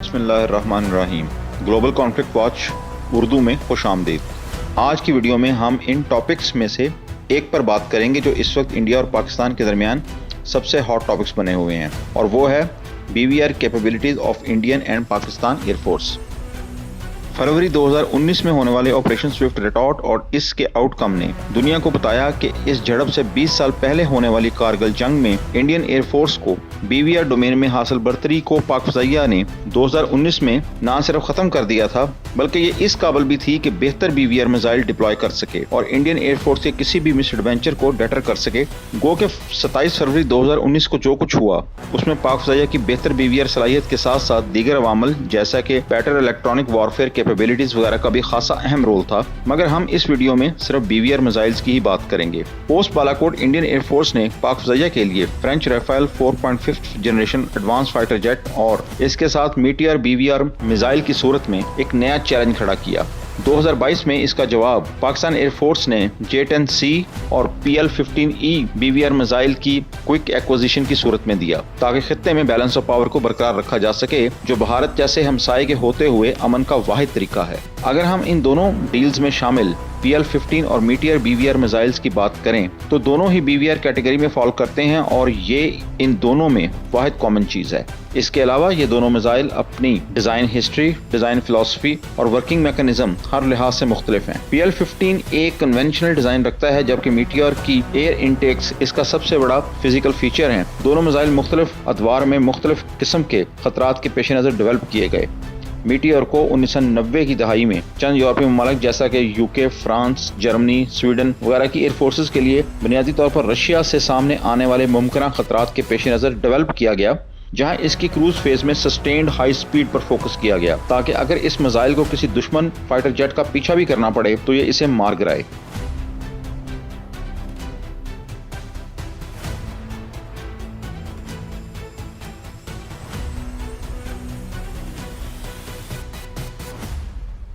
बिस्मिल्लाहिर्रहमानिर्रहीम। Global conflict watch Urdu में खुश आमदीद। आज की वीडियो में हम इन टॉपिक्स में से एक पर बात करेंगे जो इस वक्त इंडिया और पाकिस्तान के दरमियान सबसे हॉट टॉपिक्स बने हुए हैं, और वो है BVR capabilities of Indian and Pakistan air force. फरवरी 2019 में होने वाले ऑपरेशन स्विफ्ट रिटॉर्ट और इसके आउटकम ने दुनिया को बताया कि इस झड़प से 20 साल पहले होने वाली कारगिल जंग में इंडियन एयरफोर्स को BVR डोमेन में हासिल बर्तरी को पाक फ़ज़ाइया ने 2019 में न सिर्फ ख़त्म कर दिया था, बल्कि ये इस काबिल भी थी कि बेहतर BVR मिसाइल डिप्लॉय कर सके और इंडियन एयरफोर्स के किसी भी मिस एडवेंचर को डेटर कर सके। गो के 27 फरवरी 2019 को जो कुछ हुआ उसमें पाक फ़ज़ाइया की बेहतर BVR सलाहियत के साथ साथ दीगर अवामल जैसा कि बैटर इलेक्ट्रॉनिक वॉरफेयर कैपेबिलिटीज वगैरह का भी खासा अहम रोल था, मगर हम इस वीडियो में सिर्फ BVR मिसाइल्स की ही बात करेंगे। पोस्ट बालाकोट इंडियन एयरफोर्स ने पाक फ़ज़ाइया के लिए French Rafale 4.5 generation advance fighter jet और इसके साथ मीटियर BVR मिसाइल की सूरत में एक नया चैलेंज खड़ा किया। 2022 में इसका जवाब पाकिस्तान एयरफोर्स ने J-10C और PL-15E BVR मिसाइल की क्विक एक्विजिशन की सूरत में दिया, ताकि खित्ते में बैलेंस ऑफ पावर को बरकरार रखा जा सके, जो भारत जैसे हमसाये के होते हुए अमन का वाहिद तरीका है। अगर हम इन दोनों डील्स में शामिल PL-15 और मीटियर BVR मिसाइल्स की बात करें तो दोनों ही BVR कैटेगरी में फॉल करते हैं, और ये इन दोनों में वाहिद कॉमन चीज़ है। इसके अलावा ये दोनों मिसाइल अपनी डिज़ाइन हिस्ट्री, डिज़ाइन फिलॉसफी और वर्किंग मैकेनिज्म हर लिहाज से मुख्तलिफ हैं। PL-15 एक कन्वेंशनल डिज़ाइन रखता है, जबकि मीटियर की एयर इनटेक्स इसका सबसे बड़ा फिजिकल फीचर हैं। दोनों मिसाइल मुख्तलिफ अदवार में मुख्तलिफ किस्म के खतरात के पेश नज़र डेवलप किए गए। मीटियर को 1990 की दहाई में चंद यूरोपीय ममालिक जैसा कि UK, फ्रांस, जर्मनी, स्वीडन वगैरह की एयरफोर्सेस के लिए बुनियादी तौर पर रशिया से सामने आने वाले मुमकिन खतरात के पेश नज़र डेवलप किया गया, जहां इसकी क्रूज फेज में सस्टेन्ड हाई स्पीड पर फोकस किया गया, ताकि अगर इस मिसाइल को किसी दुश्मन फाइटर जेट का पीछा भी करना पड़े तो ये इसे मार गिराए।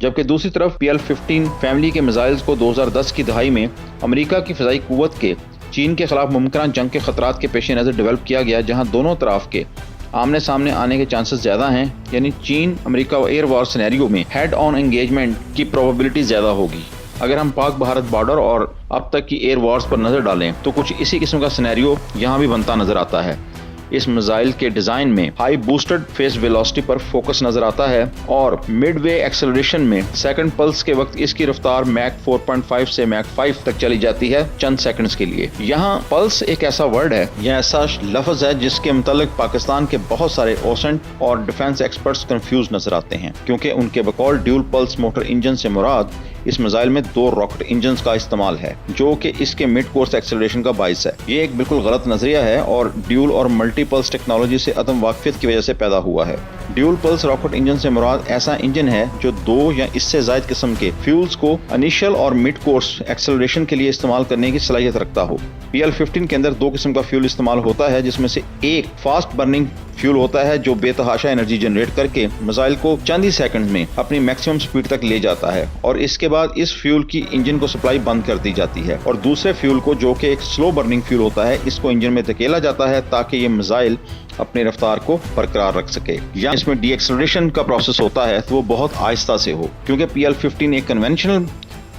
जबकि दूसरी तरफ PL-15 फैमिली के मिसाइल्स को 2010 की दहाई में अमेरिका की फ़िज़ाई क़ुव्वत के चीन के खिलाफ मुमकिन जंग के खतरात के पेश नज़र डेवलप किया गया, जहां दोनों तरफ के आमने सामने आने के चांसेस ज़्यादा हैं, यानी चीन अमेरिका एयर वॉर सिनेरियो में हेड ऑन एंगेजमेंट की प्रोबेबिलिटी ज़्यादा होगी। अगर हम पाक भारत बॉर्डर और अब तक की एयर वॉर्स पर नज़र डालें तो कुछ इसी किस्म का सिनेरियो यहाँ भी बनता नज़र आता है। इस मिसाइल के डिज़ाइन में हाई बूस्टेड फेस वेलोसिटी पर फोकस नजर आता है, और मिडवे एक्सेलरेशन में सेकंड पल्स के वक्त इसकी रफ्तार मैक 4.5 से मैक 5 तक चली जाती है चंद सेकंड्स के लिए। यहाँ पल्स एक ऐसा वर्ड है या ऐसा लफ्ज है जिसके मुतालिक पाकिस्तान के बहुत सारे ओसेंट और डिफेंस एक्सपर्ट्स कंफ्यूज नजर आते हैं, क्योंकि उनके बकौल ड्यूल पल्स मोटर इंजन से मुराद इस मिसाइल में 2 रॉकेट इंजन का इस्तेमाल है, जो कि इसके मिड कोर्स एक्सेलरेशन का बाइस है। ये एक बिल्कुल गलत नजरिया है और ड्यूल और मल्टी पल्स टेक्नोलॉजी से अदम वाकफियत की वजह से पैदा हुआ है। ड्यूल पल्स रॉकेट इंजन से मुराद ऐसा इंजन है जो 2 या इससे ज़ायद किस्म के फ्यूल्स को इनिशियल और मिड कोर्स एक्सेलरेशन के लिए इस्तेमाल करने की सलाहियत रखता हो। PL-15 के अंदर 2 किस्म का फ्यूल इस्तेमाल होता है, जिसमें से एक फास्ट बर्निंग फ्यूल होता है जो बेतहाशा एनर्जी जनरेट करके मिसाइल को चंद ही सेकंड में अपनी मैक्सिमम स्पीड तक ले जाता है, और इसके बाद इस फ्यूल की इंजन को सप्लाई बंद कर दी जाती है। और दूसरे फ्यूल को, जो कि एक स्लो बर्निंग फ्यूल होता है, इसको इंजन में धकेला जाता है ताकि ये मिसाइल अपनी रफ्तार को बरकरार रख सके। या इसमें डी एक्सेलरेशन का प्रोसेस होता है तो वो बहुत आहिस्ता से हो, क्योंकि PL-15 एक कन्वेंशनल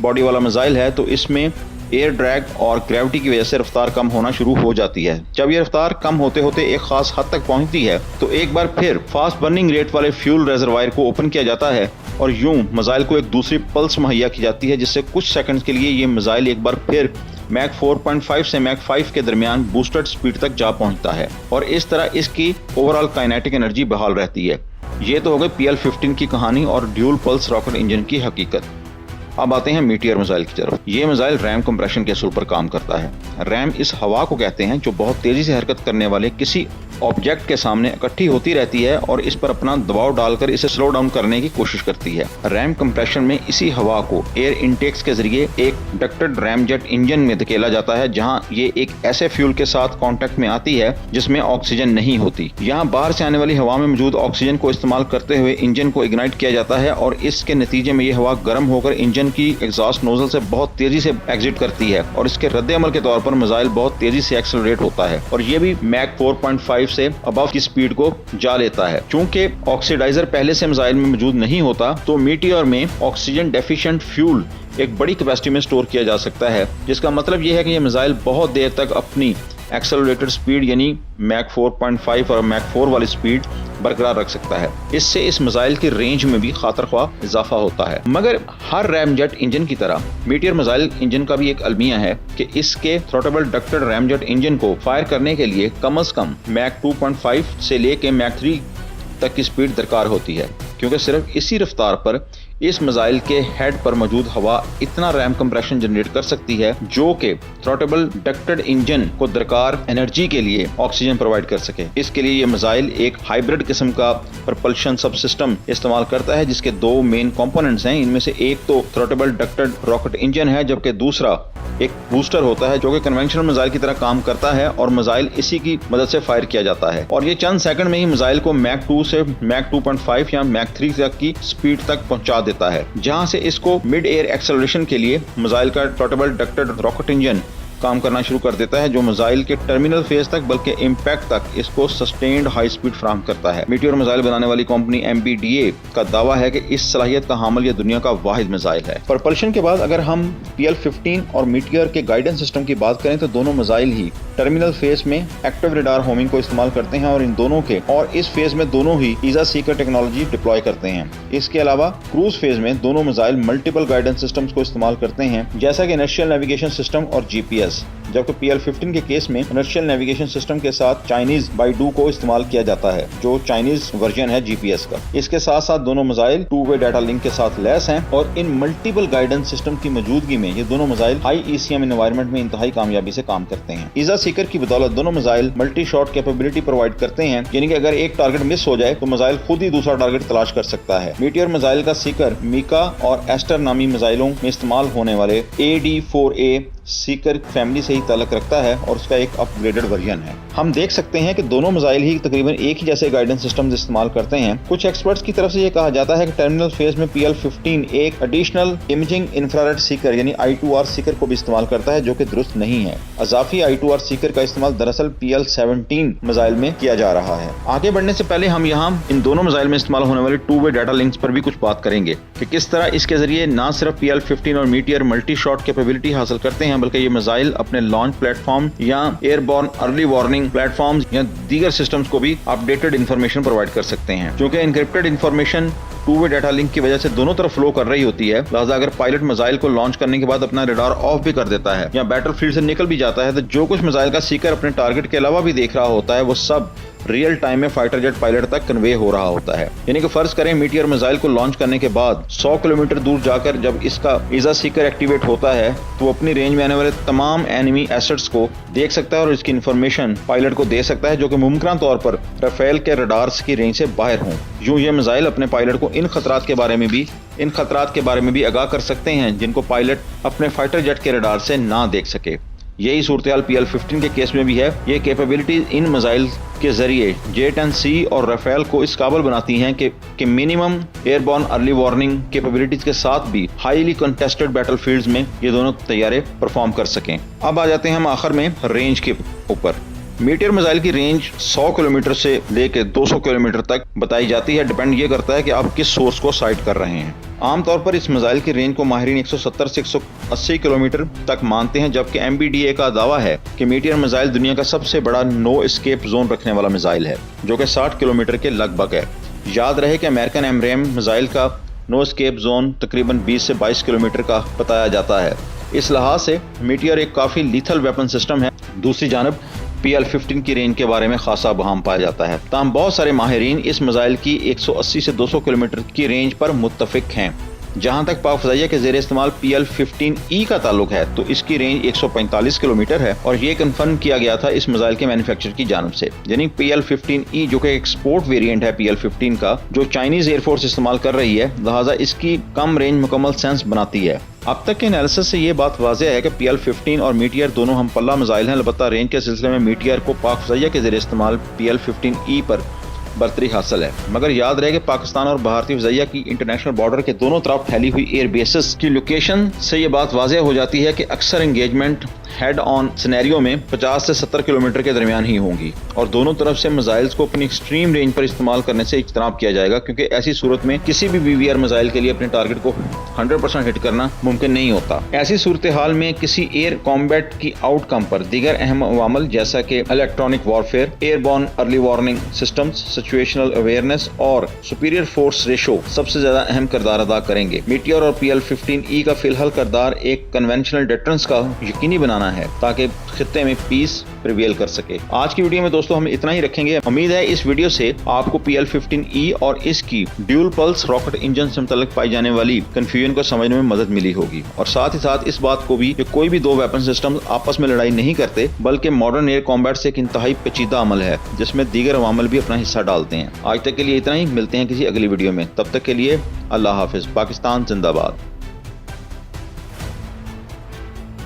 बॉडी वाला मिसाइल है, तो इसमें एयर ड्रैग और ग्रेविटी की वजह से रफ्तार कम होना शुरू हो जाती है। जब ये रफ्तार कम होते होते एक खास हद तक पहुंचती है तो एक बार फिर फास्ट बर्निंग रेट वाले फ्यूल रिजर्वायर को ओपन किया जाता है, और यूं मिसाइल को एक दूसरी पल्स मुहैया की जाती है, जिससे कुछ सेकंड्स के लिए ये मिसाइल एक बार फिर मैक 4.5 से मैक 5 के दरमियान बूस्टेड स्पीड तक जा पहुंचता है, और इस तरह इसकी ओवरऑल काइनेटिक एनर्जी बहाल रहती है। ये तो हो गई PL-15 की कहानी और ड्यूल पल्स रॉकेट इंजन की हकीकत। अब आते हैं मीटियर मिसाइल की तरफ। ये मिसाइल रैम कंप्रेशन के असूल पर काम करता है। रैम इस हवा को कहते हैं जो बहुत तेजी से हरकत करने वाले किसी ऑब्जेक्ट के सामने इकट्ठी होती रहती है और इस पर अपना दबाव डालकर इसे स्लो डाउन करने की कोशिश करती है। रैम कंप्रेशन में इसी हवा को एयर इनटेक्स के जरिए एक डक्टेड रैम जेट इंजन में धकेला जाता है, जहां ये एक ऐसे फ्यूल के साथ कांटेक्ट में आती है जिसमें ऑक्सीजन नहीं होती। यहाँ बाहर से आने वाली हवा में मौजूद ऑक्सीजन को इस्तेमाल करते हुए इंजन को इग्नाइट किया जाता है, और इसके नतीजे में ये हवा गर्म होकर इंजन की एग्जॉस्ट नोजल से बहुत तेजी से एग्जिट करती है, और इसके रद्द अमल के तौर पर मिसाइल बहुत तेजी से एक्सेलरेट होता है, और ये भी मैक 4.5 से अबव की स्पीड को जा लेता है। चूंकि ऑक्सीडाइजर पहले से मिसाइल में मौजूद नहीं होता तो मीटियोर में ऑक्सीजन डेफिशिएंट फ्यूल एक बड़ी कैपेसिटी में स्टोर किया जा सकता है, जिसका मतलब यह है कि यह मिसाइल बहुत देर तक अपनी एक्सेलरेटेड स्पीड यानी मैक 4.5 और मैक 4 वाली स्पीड बरकरार रख सकता है। इससे इस मिसाइल की रेंज में भी खातरख्वाह इजाफा होता है। मगर हर रैमजेट इंजन की तरह मीटियर मिसाइल इंजन का भी एक अलमिया है कि इसके थ्रोटेबल डक्टेड रैमजेट इंजन को फायर करने के लिए कम से कम मैक 2.5 से लेके मैक 3 तक की स्पीड दरकार होती है, क्योंकि सिर्फ इसी रफ्तार पर इस मिसाइल के हेड पर मौजूद हवा इतना रैम कंप्रेशन जनरेट कर सकती है जो कि थ्रोटेबल डक्टेड इंजन को दरकार एनर्जी के लिए ऑक्सीजन प्रोवाइड कर सके। इसके लिए ये मिसाइल एक हाइब्रिड किस्म का प्रपल्शन सब सिस्टम इस्तेमाल करता है, जिसके दो मेन कंपोनेंट्स हैं। इनमें से एक तो थ्रोटेबल डक्टेड रॉकेट इंजन है, जबकि दूसरा एक बूस्टर होता है जो कि कन्वेंशनल मिसाइल की तरह काम करता है और मिसाइल इसी की मदद से फायर किया जाता है। और ये चंद सेकंड में ही मिसाइल को मैक 2 से मैक 2.5 या मैक 3 तक की स्पीड तक पहुंचा देता है, जहां से इसको मिड एयर एक्सेलरेशन के लिए मिसाइल का थ्रोटेबल डक्टेड रॉकेट इंजन काम करना शुरू कर देता है, जो मिसाइल के टर्मिनल फेज तक बल्कि इम्पैक्ट तक इसको सस्टेन्ड हाई स्पीड फराहम करता है। मीटियोर मिसाइल बनाने वाली कंपनी MBDA का दावा है कि इस सलाहियत का हामिल ये दुनिया का वाहिद मिसाइल है। प्रपल्शन के बाद अगर हम PL-15 और मीटियोर के गाइडेंस सिस्टम की बात करें तो दोनों मिसाइल ही टर्मिनल फेज में एक्टिव रेडार होमिंग को इस्तेमाल करते हैं और इन दोनों के और इस फेज में दोनों ही ईजा सीकर टेक्नोलॉजी डिप्लॉय करते हैं। इसके अलावा क्रूज फेज में दोनों मिसाइल मल्टीपल गाइडेंस सिस्टम्स को इस्तेमाल करते हैं, जैसा कि इनर्शियल नेविगेशन सिस्टम और GPS, जबकि PL-15 के केस में इनर्शियल नेविगेशन सिस्टम के साथ चाइनीज बाइडू को इस्तेमाल किया जाता है, जो चाइनीज वर्जन है GPS का। इसके साथ साथ दोनों मिसाइल 2-वे डाटा लिंक के साथ लैस हैं और इन मल्टीपल गाइडेंस सिस्टम की मौजूदगी में ये दोनों मिसाइल हाई ECM एनवायरनमेंट में इंतहाई कामयाबी से काम करते हैं। ईजा सीकर की बदौलत दोनों missile multi shot capability provide करते हैं, यानी कि अगर एक टारगेट मिस हो जाए तो मिसाइल खुद ही दूसरा टारगेट तलाश कर सकता है। मीटियोर मिसाइल का सीकर मीका और एस्टर नामी मिसाइलों में इस्तेमाल होने वाले AD-4A सीकर फैमिली से ही ताल्लुक रखता है और उसका एक अपग्रेडेड वर्जन है। हम देख सकते हैं कि दोनों मिसाइल ही तकरीबन एक ही जैसे गाइडेंस सिस्टम्स इस्तेमाल करते हैं। कुछ एक्सपर्ट्स की तरफ से ये कहा जाता है कि टर्मिनल फेज में PL-15 एक एडिशनल इमेजिंग इंफ्रारेड सीकर यानी I2R सीकर को भी इस्तेमाल करता है, जो कि दुरुस्त नहीं है। अजाफी I2R सीकर का इस्तेमाल दरअसल PL-17 मिसाइल में किया जा रहा है। आगे बढ़ने से पहले हम यहाँ इन दोनों मिसाइल में इस्तेमाल होने वाले 2-वे डाटा लिंक्स पर भी कुछ बात करेंगे कि किस तरह इसके जरिए न सिर्फ PL-15 और मीटियर मल्टी शॉट कैपेबिलिटी हासिल करते हैं, बल्कि ये मिसाइल अपने लॉन्च प्लेटफॉर्म या एयरबॉर्न अर्ली वार्निंग प्लेटफॉर्म्स या दीगर सिस्टम्स को भी अपडेटेड इंफॉर्मेशन प्रोवाइड कर सकते हैं। क्योंकि encrypted information two way data link की वजह से दोनों तरफ फ्लो कर रही होती है, लिहाजा अगर पायलट मिसाइल को लॉन्च करने के बाद अपना रडार ऑफ भी कर देता है या बैटल फील्ड से निकल भी जाता है तो जो कुछ मिसाइल का सीकर अपने टारगेट के अलावा भी देख रहा होता है वो सब रियल टाइम में फाइटर जेट पायलट तक कन्वे हो रहा होता है। यानी कि फर्ज करें मीटियर मिसाइल को लॉन्च करने के बाद 100 किलोमीटर दूर जाकर जब इसका ईजा सीकर एक्टिवेट होता है तो वो अपनी रेंज में आने वाले तमाम एनिमी एसेट्स को देख सकता है और इसकी इन्फॉर्मेशन पायलट को दे सकता है, जो कि मुमकिन तौर पर राफेल के रडार्स की रेंज से बाहर हों। यूं ये मिसाइल अपने पायलट को इन खतरात के बारे में भी आगाह कर सकते हैं जिनको पायलट अपने फाइटर जेट के रडार से ना देख सके। यही सूरत-ए-हाल PL-15 के केस में भी है। ये कैपेबिलिटीज इन मिसाइल के जरिए J-10C और राफेल को इस काबिल बनाती हैं कि minimum airborne early warning capabilities के साथ भी हाईली कंटेस्टेड बैटलफील्ड्स में ये दोनों तैयारे परफॉर्म कर सकें। अब आ जाते हैं हम आखिर में रेंज के ऊपर। मीटियर मिसाइल की रेंज 100 किलोमीटर से लेकर 200 किलोमीटर तक बताई जाती है। डिपेंड ये करता है कि आप किस सोर्स को साइट कर रहे हैं। आमतौर पर इस मिसाइल की रेंज को माहिरीन 170 से 180 किलोमीटर तक मानते हैं, जबकि MBDA का दावा है कि मीटियर मिसाइल दुनिया का सबसे बड़ा नो एस्केप जोन रखने वाला मिसाइल है, जो कि 60 किलोमीटर के लगभग है। याद रहे कि अमेरिकन AMRAAM मिसाइल का नो एस्केप जोन तकरीबन 20 से 22 किलोमीटर का बताया जाता है। इस लिहाज से मीटियर एक काफ़ी लीथल वेपन सिस्टम है। दूसरी जानब PL-15 की रेंज के बारे में खासा बहाम पाया जाता है। ताहम बहुत सारे माहिरीन इस मिसाइल की 180 से 200 किलोमीटर की रेंज पर मुत्तफिक हैं। जहां तक पाक फ़ज़ाइया के ज़ेर इस्तेमाल PL-15E का ताल्लुक है तो इसकी रेंज 145 किलोमीटर है और ये कन्फर्म किया गया था इस मिसाइल के मैन्युफैक्चरर की जानिब से। यानी PL-15E जो कि एक्सपोर्ट वेरिएंट है PL-15 का, जो चाइनीज एयरफोर्स इस्तेमाल कर रही है, लिहाजा इसकी कम रेंज मुकम्मल सेंस बनाती है। अब तक के एनालिसिस से ये बात वाज़ेह है कि PL-15 और मीटियर दोनों हम पल्ला मिसाइल हैं। अलबत्ता रेंज के सिलसिले में मीटियर को पाक फ़ज़ाइया के ज़ेर इस्तेमाल PL-15E पर बर्तरी हासिल है। मगर याद रहे कि पाकिस्तान और भारतीय फ़ज़ाइया की इंटरनेशनल बॉर्डर के दोनों तरफ फैली हुई एयर बेसेस की लोकेशन से ये बात वाज़ेह हो जाती है कि अक्सर एंगेजमेंट हेड ऑन सिनेरियो में 50 से 70 किलोमीटर के दरमियान ही होंगी और दोनों तरफ से मिसाइल्स को अपनी एक्सट्रीम रेंज पर इस्तेमाल करने से इज्तनाब किया जाएगा, क्योंकि ऐसी सूरत में किसी भी BVR मिसाइल के लिए अपने टारगेट को 100% हिट करना मुमकिन नहीं होता। ऐसी सूरत हाल में किसी एयर कॉम्बैट की आउटकम पर दीगर अहम अवामल जैसा कि electronic warfare, airborne early warning systems, situational awareness और सुपीरियर फोर्स रेशो सबसे ज्यादा अहम किरदार अदा करेंगे। मीटियोर और PL-15E का फिलहाल किरदार एक कन्वेंशनल डिटरेंस का यकीनी बनाना है ताकि खित्ते में पीस प्रिवेल कर सके। आज की वीडियो में दोस्तों हम इतना ही रखेंगे। उम्मीद है इस वीडियो से आपको PL-15E और इसकी ड्यूल पल्स रॉकेट इंजन से मुतल्लिक पाई जाने वाली कंफ्यूजन को समझने में मदद मिली होगी और साथ ही साथ इस बात को भी कि कोई भी दो वेपन सिस्टम आपस में लड़ाई नहीं करते, बल्कि मॉडर्न एयर कॉम्बैट से एक इंतहाई पेचीदा अमल है जिसमें दीगर अवामल भी अपना हिस्सा डालते हैं। आज तक के लिए इतना ही, मिलते हैं किसी अगली वीडियो में। तब तक के लिए अल्लाह हाफिज। पाकिस्तान जिंदाबाद।